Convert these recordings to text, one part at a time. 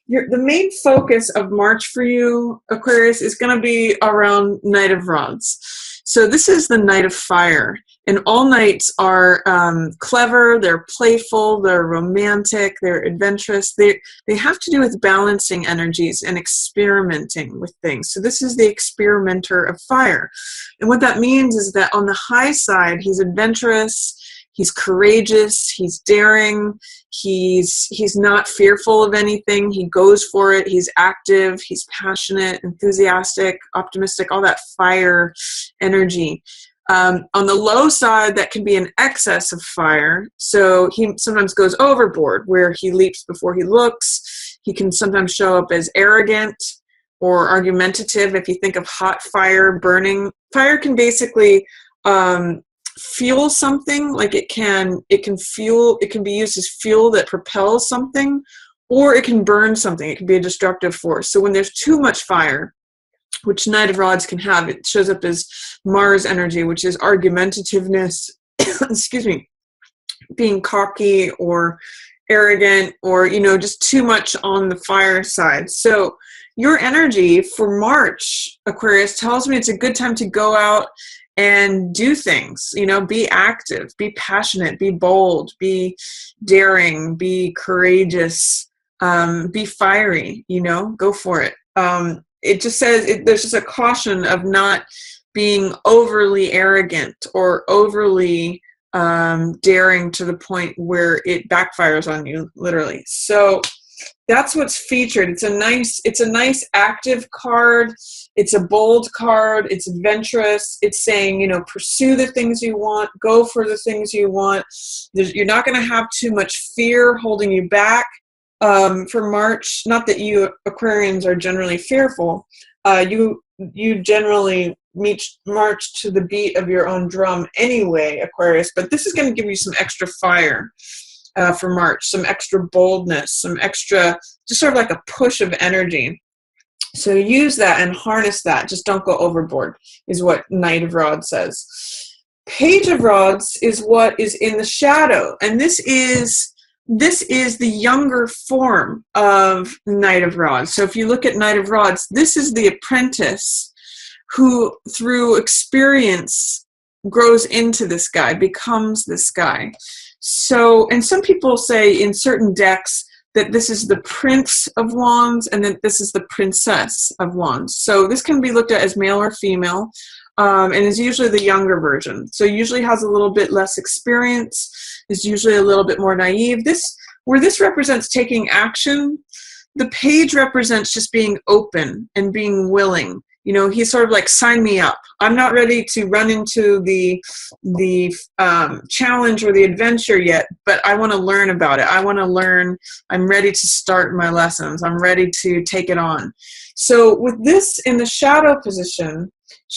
The main focus of March for you, Aquarius, is going to be around Knight of Rods. So this is the Knight of Fire, and all knights are clever, they're playful, they're romantic, they're adventurous. They have to do with balancing energies and experimenting with things. So this is the experimenter of fire. And what that means is that on the high side, he's adventurous, he's courageous, he's daring, he's not fearful of anything, he goes for it, he's active, he's passionate, enthusiastic, optimistic, all that fire energy. On the low side, that can be an excess of fire. So he sometimes goes overboard, where he leaps before he looks. He can sometimes show up as arrogant or argumentative. If you think of hot fire burning, fire can basically fuel something, like it can be used as fuel that propels something, or it can burn something. It can be a destructive force. So when there's too much fire, which Knight of Rods can have, it shows up as Mars energy, which is argumentativeness, excuse me, being cocky or arrogant, or just too much on the fire side. So your energy for March, Aquarius, tells me it's a good time to go out and do things, be active, be passionate, be bold, be daring, be courageous, be fiery, go for it. It just says there's just a caution of not being overly arrogant or overly daring to the point where it backfires on you, literally. So that's what's featured. It's a nice active card. It's a bold card. It's adventurous. It's saying, pursue the things you want, go for the things you want. You're not going to have too much fear holding you back for March. Not that you Aquarians are generally fearful. You generally march to the beat of your own drum anyway, Aquarius, but this is going to give you some extra fire. For March, some extra boldness, some extra, just sort of like a push of energy. So use that and harness that. Just don't go overboard, is what Knight of Rods says. Page of Rods is what is in the shadow, and this is the younger form of Knight of Rods. So if you look at Knight of Rods, this is the apprentice who, through experience, grows into this guy, becomes this guy. So, and some people say in certain decks that this is the Prince of Wands and that this is the Princess of Wands. So this can be looked at as male or female, and is usually the younger version. So usually has a little bit less experience, is usually a little bit more naive. Where this represents taking action, the page represents just being open and being willing. He's sort of like, sign me up. I'm not ready to run into the challenge or the adventure yet, but I want to learn about it. I want to learn. I'm ready to start my lessons. I'm ready to take it on. So with this in the shadow position,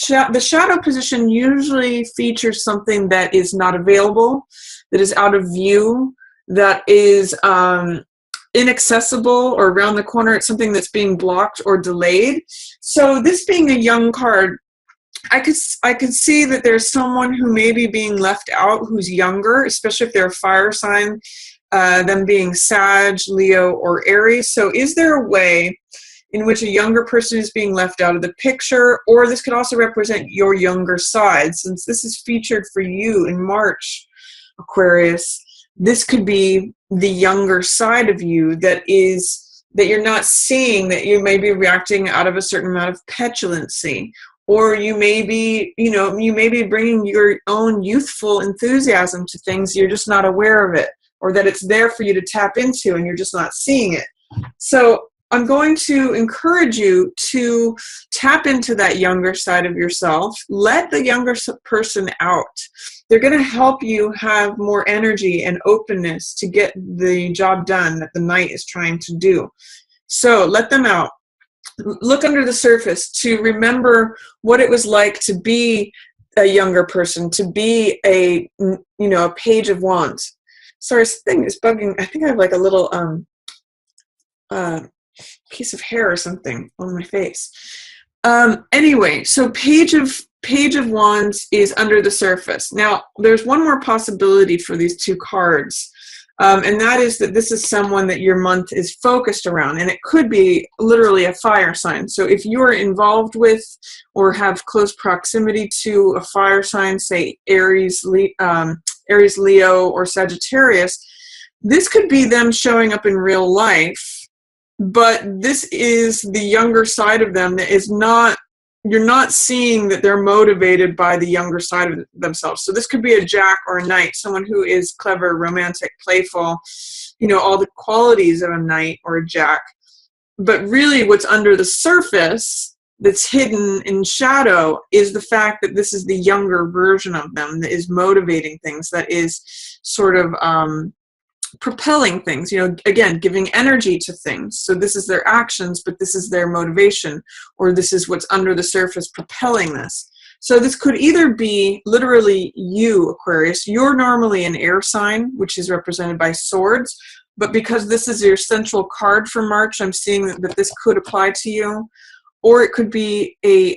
the shadow position usually features something that is not available, that is out of view, that is inaccessible or around the corner. It's something that's being blocked or delayed. So this being a young card, I could see that there's someone who may be being left out who's younger, especially if they're a fire sign, them being Sag, Leo, or Aries. So is there a way in which a younger person is being left out of the picture? Or this could also represent your younger side. Since this is featured for you in March, Aquarius, this could be the younger side of you that you're not seeing, that you may be reacting out of a certain amount of petulancy, or you may be bringing your own youthful enthusiasm to things. You're just not aware of it, or that it's there for you to tap into and you're just not seeing it. So I'm going to encourage you to tap into that younger side of yourself. Let the younger person out. They're going to help you have more energy and openness to get the job done that the Knight is trying to do. So let them out. Look under the surface to remember what it was like to be a younger person, to be a Page of Wands. Sorry, this thing is bugging. I think I have like a little piece of hair or something on my face. Anyway, so Page of Wands is under the surface. Now, there's one more possibility for these two cards. And that is that this is someone that your month is focused around, and it could be literally a fire sign. So if you're involved with or have close proximity to a fire sign, say Aries, Leo, or Sagittarius, this could be them showing up in real life, but this is the younger side of them that is not, you're not seeing that they're motivated by the younger side of themselves. So this could be a Jack or a Knight, someone who is clever, romantic, playful, all the qualities of a Knight or a Jack. But really what's under the surface that's hidden in shadow is the fact that this is the younger version of them that is motivating things, that is sort of propelling things, again, giving energy to things. So this is their actions, but this is their motivation, or this is what's under the surface propelling this. So this could either be literally you, Aquarius. You're normally an air sign, which is represented by swords, but because this is your central card for March, I'm seeing that this could apply to you. Or it could be a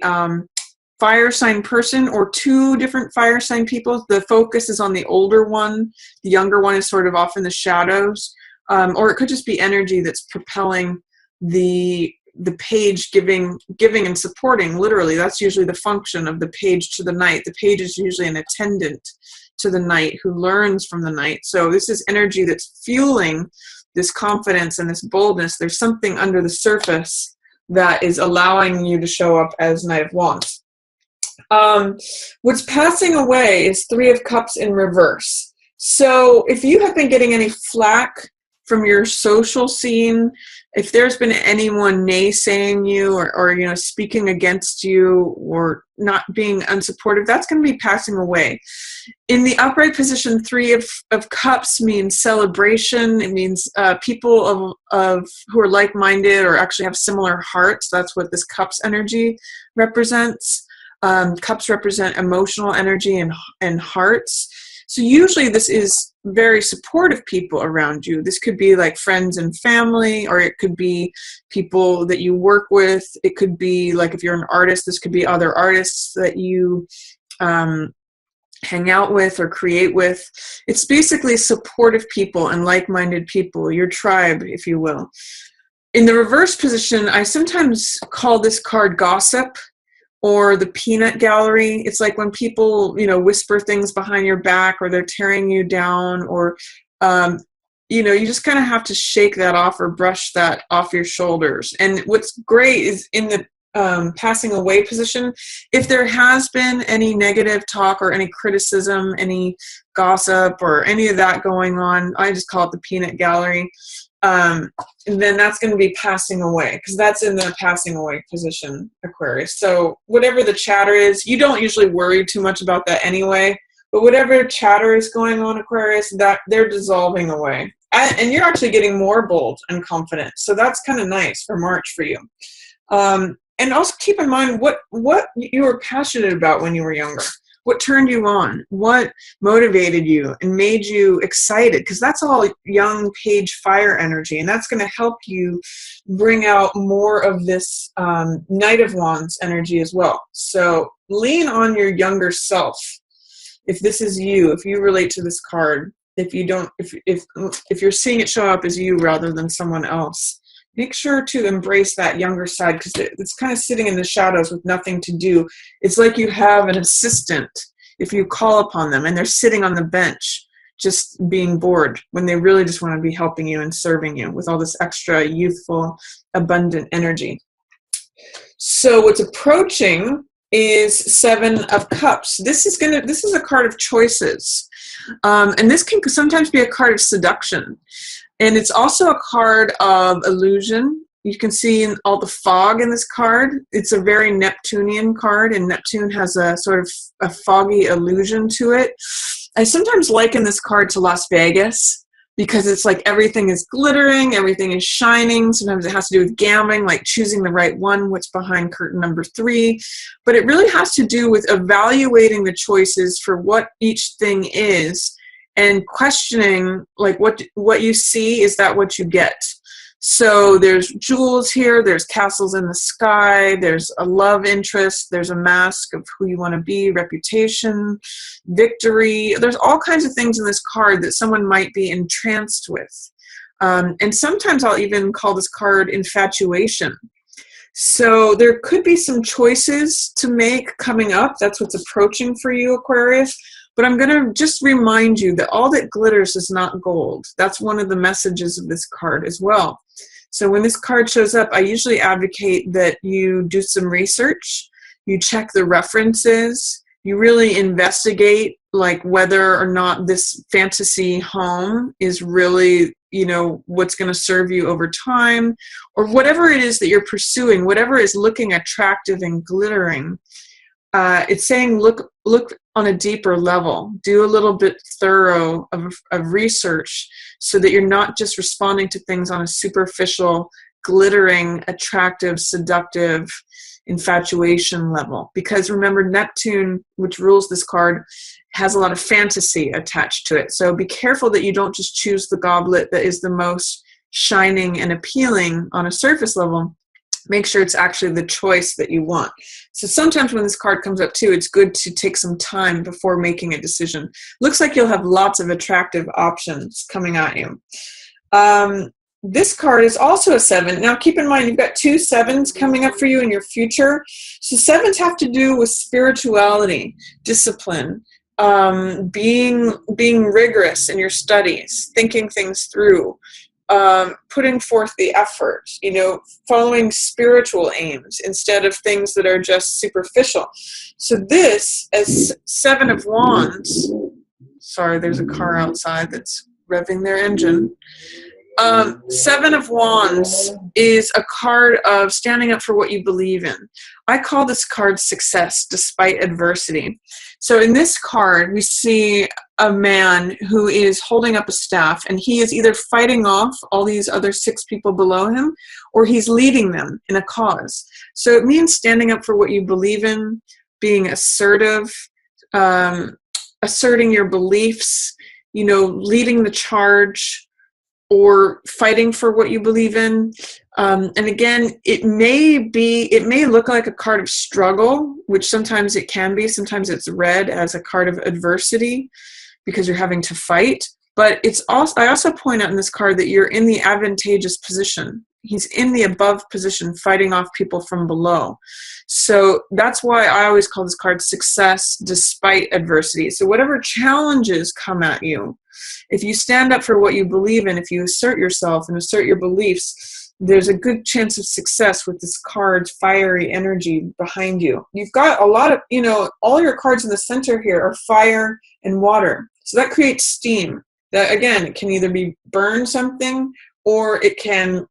fire sign person, or two different fire sign people. The focus is on the older one. The younger one is sort of off in the shadows. Or it could just be energy that's propelling the page, giving and supporting. Literally, that's usually the function of the page to the Knight. The page is usually an attendant to the Knight who learns from the Knight. So this is energy that's fueling this confidence and this boldness. There's something under the surface that is allowing you to show up as Knight of Wands. What's passing away is Three of Cups in reverse. So if you have been getting any flack from your social scene, if there's been anyone naysaying you or speaking against you or not being unsupportive, that's going to be passing away. In the upright position, Three of Cups means celebration. It means people of who are like-minded or actually have similar hearts. That's what this Cups energy represents. Cups represent emotional energy and hearts. So usually this is very supportive people around you. This could be like friends and family, or it could be people that you work with. It could be like, if you're an artist, this could be other artists that you hang out with or create with. It's basically supportive people and like-minded people, your tribe, if you will. In the reverse position, I sometimes call this card gossip, or the peanut gallery. It's like when people, whisper things behind your back, or they're tearing you down, or, you just kind of have to shake that off or brush that off your shoulders. And what's great is in the passing away position, if there has been any negative talk or any criticism, any gossip or any of that going on, I just call it the peanut gallery. And then that's going to be passing away, because that's in the passing away position, Aquarius. So whatever the chatter is, you don't usually worry too much about that anyway, but whatever chatter is going on, Aquarius, that they're dissolving away. And you're actually getting more bold and confident. So that's kind of nice for March for you. And also keep in mind what you were passionate about when you were younger. What turned you on? What motivated you and made you excited? Because that's all young page fire energy, and that's going to help you bring out more of this Knight of Wands energy as well. So lean on your younger self. If this is you, if you relate to this card, if you don't, if you're seeing it show up as you rather than someone else, make sure to embrace that younger side, because it's kind of sitting in the shadows with nothing to do. It's like you have an assistant if you call upon them, and they're sitting on the bench just being bored when they really just want to be helping you and serving you with all this extra youthful, abundant energy. So what's approaching is Seven of Cups. This is a card of choices. And this can sometimes be a card of seduction. And it's also a card of illusion. You can see in all the fog in this card. It's a very Neptunian card, and Neptune has a sort of a foggy illusion to it. I sometimes liken this card to Las Vegas, because it's like everything is glittering, everything is shining. Sometimes it has to do with gambling, like choosing the right one, what's behind curtain number 3. But it really has to do with evaluating the choices for what each thing is, and questioning, like, what you see, is that what you get? So there's jewels here, there's castles in the sky, there's a love interest, there's a mask of who you want to be, reputation, victory. There's all kinds of things in this card that someone might be entranced with. And sometimes I'll even call this card infatuation. So there could be some choices to make coming up. That's what's approaching for you, Aquarius. But I'm going to just remind you that all that glitters is not gold. That's one of the messages of this card as well. So when this card shows up, I usually advocate that you do some research, you check the references, you really investigate like whether or not this fantasy home is really, you know, what's going to serve you over time, or whatever it is that you're pursuing, whatever is looking attractive and glittering. It's saying look on a deeper level, do a little bit thorough of research so that you're not just responding to things on a superficial, glittering, attractive, seductive infatuation level. Because remember, Neptune, which rules this card, has a lot of fantasy attached to it. So be careful that you don't just choose the goblet that is the most shining and appealing on a surface level. Make sure it's actually the choice that you want. So sometimes when this card comes up too, it's good to take some time before making a decision. Looks like you'll have lots of attractive options coming at you. This card is also a 7. Now keep in mind, you've got 2 7s coming up for you in your future. So 7s have to do with spirituality, discipline, being rigorous in your studies, thinking things through, putting forth the effort, you know, following spiritual aims instead of things that are just superficial. So this, as 7 of Wands, sorry, there's a car outside that's revving their engine. 7 of Wands is a card of standing up for what you believe in. I call this card success despite adversity. So in this card, we see a man who is holding up a staff, and he is either fighting off all these other 6 people below him, or he's leading them in a cause. So it means standing up for what you believe in, being assertive, asserting your beliefs, you know, leading the charge, or fighting for what you believe in. And again, it may look like a card of struggle, which sometimes it can be. Sometimes it's read as a card of adversity because you're having to fight. But it's also, I also point out in this card that you're in the advantageous position. He's in the above position, fighting off people from below. So that's why I always call this card success despite adversity. So whatever challenges come at you, if you stand up for what you believe in, if you assert yourself and assert your beliefs, there's a good chance of success with this card's fiery energy behind you. You've got a lot of, you know, all your cards in the center here are fire and water. So that creates steam. That, again, it can either be burn something or it can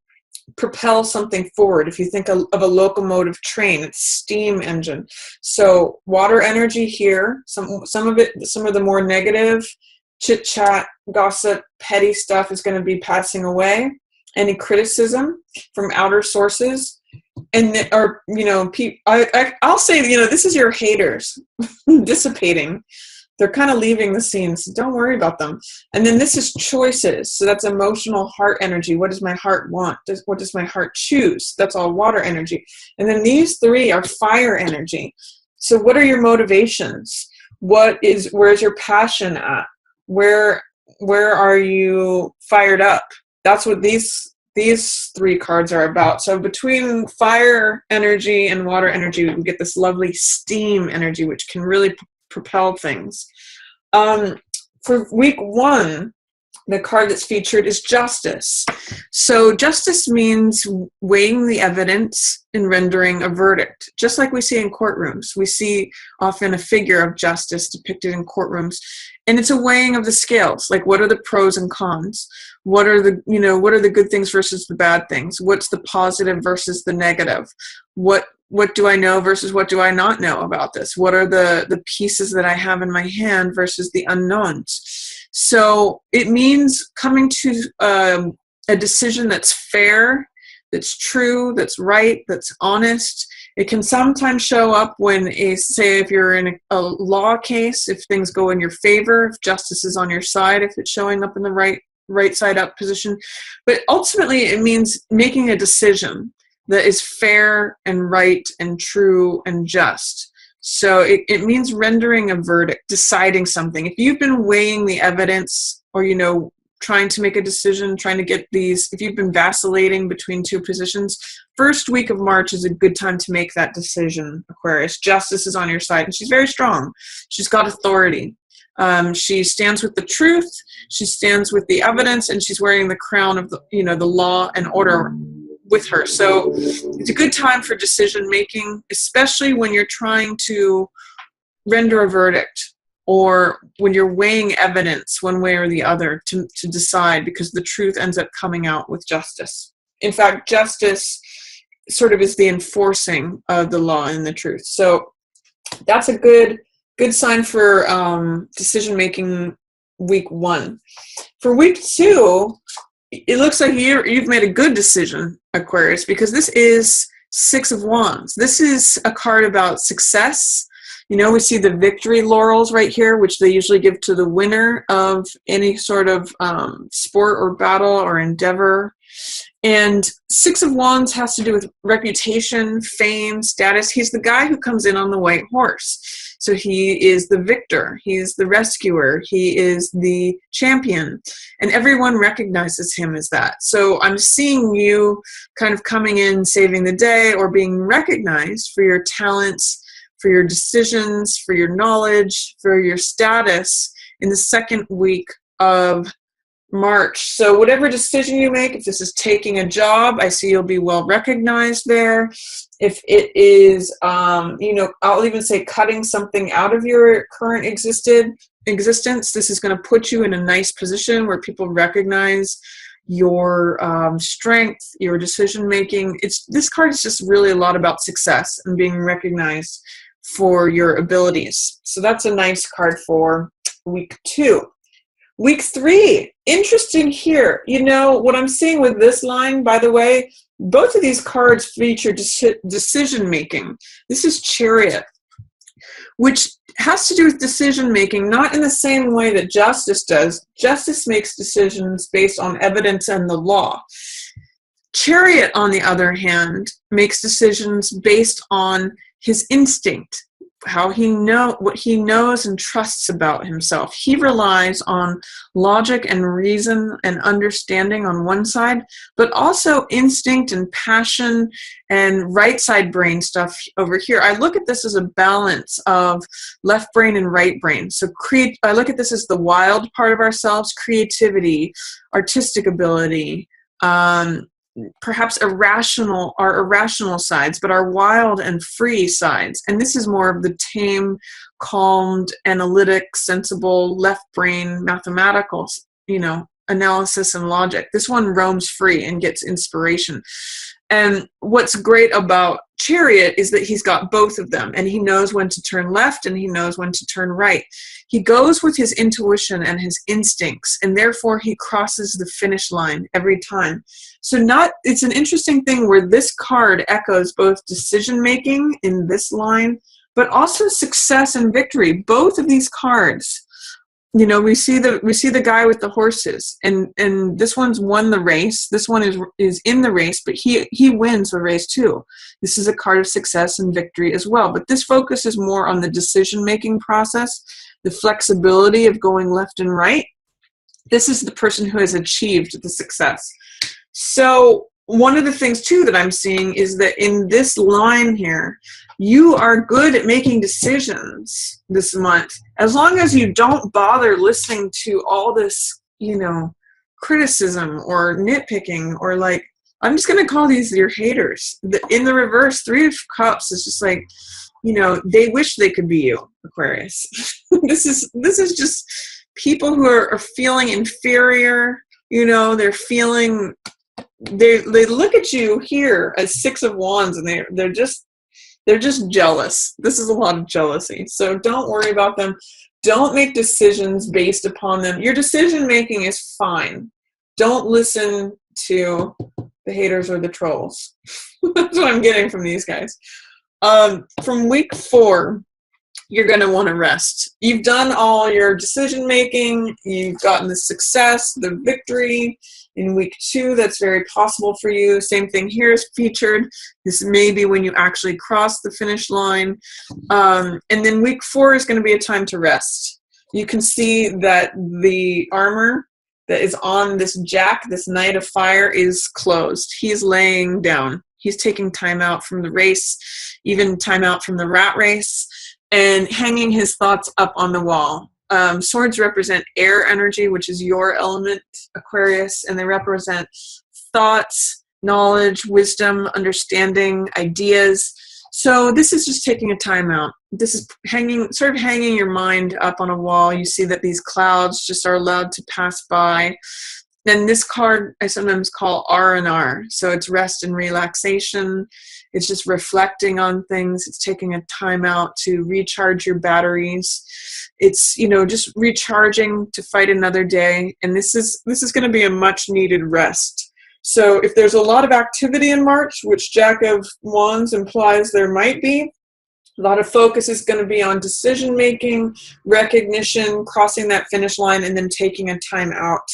propel something forward. If you think of a locomotive train, it's steam engine. So water energy here, some of the more negative chit chat, gossip, petty stuff is going to be passing away. Any criticism from outer sources, and or you know, I'll say, you know, this is your haters dissipating. They're kind of leaving the scene, so don't worry about them. And then this is choices. So that's emotional heart energy. What does my heart want? What does my heart choose? That's all water energy. And then these 3 are fire energy. So what are your motivations? Where's your passion at? Where are you fired up? That's what these 3 cards are about. So between fire energy and water energy, we get this lovely steam energy, which can really propel things. For week 1, the card that's featured is justice. So justice means weighing the evidence and rendering a verdict. Just like we see in courtrooms, we see often a figure of justice depicted in courtrooms, and it's a weighing of the scales. Like, what are the pros and cons? What are the good things versus the bad things? What's the positive versus the negative? What do I know versus what do I not know about this? What are the pieces that I have in my hand versus the unknowns? So it means coming to a decision that's fair, that's true, that's right, that's honest. It can sometimes show up when, if you're in a law case, if things go in your favor, if justice is on your side, if it's showing up in the right right side up position. But ultimately, it means making a decision that is fair and right and true and just. So it means rendering a verdict, deciding something. If you've been weighing the evidence, or, you know, trying to make a decision, trying to get these, if you've been vacillating between two positions, first week of March is a good time to make that decision, Aquarius. Justice is on your side, and she's very strong. She's got authority. She stands with the truth, she stands with the evidence, and she's wearing the crown of the, you know, the law and order with her. So it's a good time for decision making, especially when you're trying to render a verdict, or when you're weighing evidence one way or the other to decide, because the truth ends up coming out with justice. In fact, justice sort of is the enforcing of the law and the truth. So that's a good sign for decision making week 1. For week 2, it looks like you've made a good decision, Aquarius, because this is 6 of Wands. This is a card about success. You know, we see the victory laurels right here, which they usually give to the winner of any sort of sport or battle or endeavor. And 6 of Wands has to do with reputation, fame, status. He's the guy who comes in on the white horse. So he is the victor, he's the rescuer, he is the champion, and everyone recognizes him as that. So I'm seeing you kind of coming in, saving the day, or being recognized for your talents, for your decisions, for your knowledge, for your status in the second week of March. So whatever decision you make, if this is taking a job, I see you'll be well recognized there. If it is, you know, I'll even say cutting something out of your current existence, this is going to put you in a nice position where people recognize your strength, your decision making. This card is just really a lot about success and being recognized for your abilities. So that's a nice card for week 2. Week 3, interesting here. You know, what I'm seeing with this line, by the way, both of these cards feature decision-making. This is Chariot, which has to do with decision-making, not in the same way that Justice does. Justice makes decisions based on evidence and the law. Chariot, on the other hand, makes decisions based on his instinct, what he knows and trusts about himself. He relies on logic and reason and understanding on one side, but also instinct and passion and right side brain stuff over here. I look at this as a balance of left brain and right brain. So I look at this as the wild part of ourselves, creativity, artistic ability, perhaps our irrational sides, but our wild and free sides. And this is more of the tame, calmed, analytic, sensible, left brain, mathematical, you know, analysis and logic. This one roams free and gets inspiration. And what's great about Chariot is that he's got both of them, and he knows when to turn left and he knows when to turn right. He goes with his intuition and his instincts, and therefore he crosses the finish line every time. So it's an interesting thing where this card echoes both decision-making in this line, but also success and victory. Both of these cards, you know, we see the guy with the horses, and this one's won the race. This one is in the race, but he wins the race too. This is a card of success and victory as well. But this focus is more on the decision-making process, the flexibility of going left and right. This is the person who has achieved the success. So one of the things too that I'm seeing is that in this line here, you are good at making decisions this month, as long as you don't bother listening to all this, you know, criticism or nitpicking, or like, I'm just going to call these your haters. In the reverse, 3 of Cups is just like, you know, they wish they could be you, Aquarius. This is just people who are feeling inferior. You know, they're feeling, they look at you here as 6 of Wands, and they're just jealous. This is a lot of jealousy. So don't worry about them. Don't make decisions based upon them. Your decision making is fine. Don't listen to the haters or the trolls. That's what I'm getting from these guys. From week 4, you're going to want to rest. You've done all your decision making. You've gotten the success, the victory in week 2. That's very possible for you. Same thing here is featured. This may be when you actually cross the finish line. And then week 4 is going to be a time to rest. You can see that the armor that is on this Jack, this Knight of Fire, is closed. He's laying down. He's taking time out from the race, even time out from the rat race, and hanging his thoughts up on the wall. Swords represent air energy, which is your element, Aquarius, and they represent thoughts, knowledge, wisdom, understanding, ideas. So this is just taking a time out. This is sort of hanging your mind up on a wall. You see that these clouds just are allowed to pass by. Then this card I sometimes call R&R. So it's rest and relaxation. It's just reflecting on things. It's taking a time out to recharge your batteries. It's, just recharging to fight another day. And this is going to be a much needed rest. So if there's a lot of activity in March, which Jack of Wands implies there might be, a lot of focus is going to be on decision making, recognition, crossing that finish line, and then taking a time out.